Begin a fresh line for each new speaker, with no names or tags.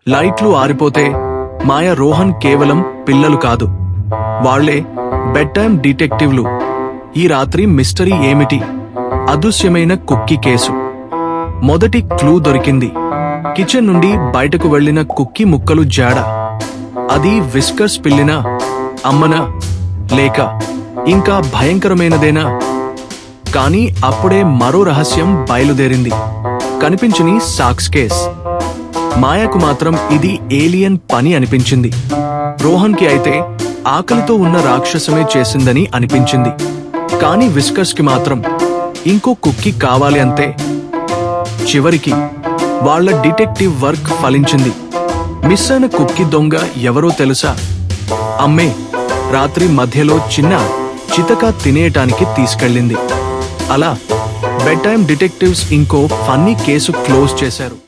లైట్లు ఆరిపోతే మాయ రోహన్ కేవలం పిల్లలు కాదు, వాళ్లే బెడ్ టైమ్ డిటెక్టివ్లు. ఈ రాత్రి మిస్టరీ ఏమిటి? అదృశ్యమైన కుక్కీ కేసు. మొదటి క్లూ దొరికింది. కిచెన్ నుండి బయటకు వెళ్లిన కుక్కీ ముక్కలు జాడ. అది విస్కర్స్ పిల్లినా, అమ్మనా, లేక ఇంకా భయంకరమైనదేనా? కానీ అప్పుడే మరో రహస్యం బయలుదేరింది. కనిపించని సాక్స్ కేస్. మాయకు మాత్రం ఇది ఏలియన్ పని అనిపించింది. రోహన్ కి అయితే ఆకలితో ఉన్న రాక్షసమే చేసిందని అనిపించింది. కానీ విస్కర్స్ కి మాత్రం ఇంకో కుక్కీ కావాలి అంతే. చివరికి వాళ్ల డిటెక్టివ్ వర్క్ ఫలించింది. మిస్ అయిన కుక్కీ దొంగ ఎవరో తెలుసా? అమ్మే రాత్రి మధ్యలో చిన్న చితక తినేయటానికి తీసుకెళ్ళింది. అలా బెడ్ టైమ్ డిటెక్టివ్స్ ఇంకో ఫన్నీ కేసు క్లోజ్ చేశారు.